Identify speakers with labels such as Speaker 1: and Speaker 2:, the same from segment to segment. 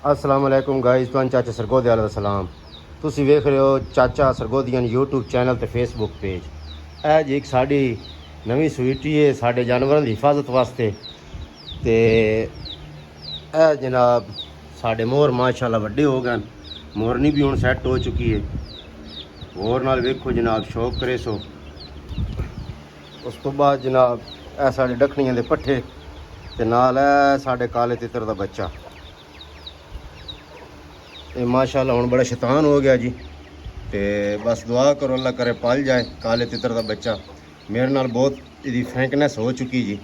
Speaker 1: अस्सलाम वालेकुम गाइस, तुहानू चाचा सरगोदियाल दा सलाम। तुसी वेख रहे हो चाचा सरगोदियान यूट्यूब चैनल ते फेसबुक पेज। ਇਹ जी एक साड़ी नवीं स्वीटी है साढ़े जानवरों की हिफाजत वास्ते। ते जनाब साढ़े मोर माशाल्लाह वड्डे हो गए, मोरनी भी हुण सैट हो चुकी है। होर नाल वेखो जनाब शौक करे सो। उस तो बाद जनाब ए साढ़े डखनियां दे पट्ठे ते नाल है साढ़े काले तितर दा बच्चा। ये माशाल्लाह हुण बड़ा शैतान हो गया जी। ते बस दुआ करो अल्लाह करे पल जाए काले तितर दा बच्चा। मेरे नाल बहुत इहदी फ्रैंकनेस हो चुकी जी।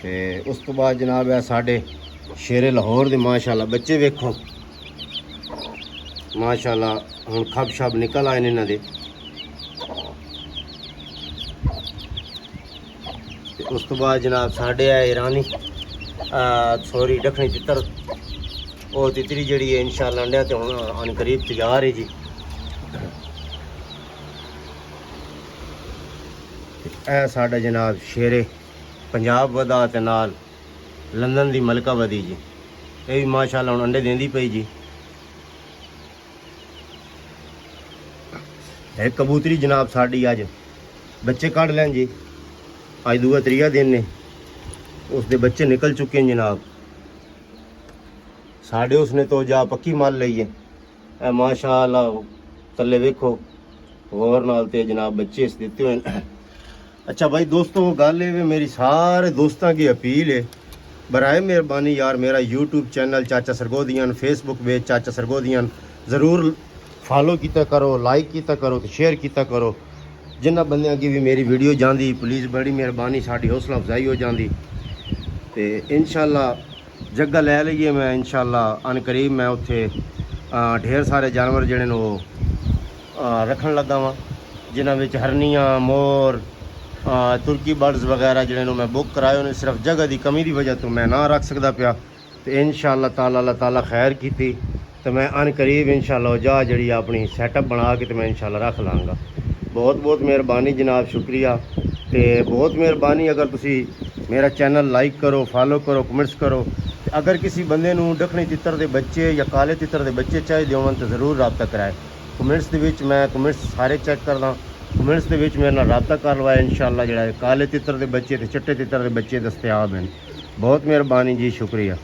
Speaker 1: ते उस तो बाद जनाब है साढ़े शेरे लाहौर दे माशाल्लाह बच्चे वेखो माशाल्लाह हुण खब शब निकल आए ने इन्हां दे। उस तो बाद जनाब साढ़े है ईरानी सॉरी डखनी तितर, वो तितरी जड़ी है इंशाल्लाह अंडे ते हुण अन करीब तैयार है जी। ए साडा जनाब शेरे पंजाब वधा ते नाल लंदन दी मलका वधी जी। ये भी माशाल्लाह हुण अंडे देंदी पई जी। एक कबूतरी जनाब साड़ी अज बच्चे कढ़ लैन जी। अज दूआ त्रीया दिन ने उसके बच्चे निकल चुके हैं जनाब। साढ़े उसने तो जा पक्की मल ली है माशाल्लाह। थल्ले वेखो होर नाल ते जनाब बच्चे इस दिते हुए। अच्छा भाई दोस्तों गल ये मेरी सारे दोस्तों की अपील है, बराए मेहरबानी यार मेरा यूट्यूब चैनल चाचा सरगोदियान, फेसबुक पेज चाचा सरगोदियान ज़रूर फॉलो किया करो, लाइक किया करो तो शेयर किया करो। जिन्होंने बंदियां की भी मेरी वीडियो जाती प्लीज़ बड़ी मेहरबानी साड़ी हौसला अफजाई हो जाती। तो इंशाल्लाह जगह लै लीए मैं इंशाल्लाह अन करीब मैं उत्थे ढेर सारे जानवर जिहड़े ने वो रखन लगा वां, जिन्हां विच हरनियां, मोर, तुर्की बर्ड्स वगैरह जिहड़े मैं बुक कराए उन्हें सिर्फ जगह की कमी की वजह तो मैं ना रख सकता पिया। तो इंशाल्लाह ताला अल्लाह ताला खैर की तो मैं अन करीब इंशाल्लाह जा जी अपनी सैटअप बना के तो मैं इंशाल्लाह रख लाँगा। बहुत बहुत मेहरबानी जनाब, शुक्रिया। तो बहुत मेहरबानी अगर तुसी मेरा चैनल लाइक करो, फॉलो करो, कमेंट्स करो। अगर किसी बंदे नूं डखनी तितर दे बच्चे या काले तितर दे बच्चे चाहिए होवन तो ज़रूर रब्ता कराए। कमेंट्स दे विच मैं कमेंट्स सारे चेक करदा, कमेंट्स दे विच मेरे नाल रब्ता कर लवाए इंशाल्लाह। जिहड़ा काले तितर दे बच्चे ते चिट्टे तितर दे बच्चे दस्तयाब हैं। बहुत मेहरबानी जी, शुक्रिया।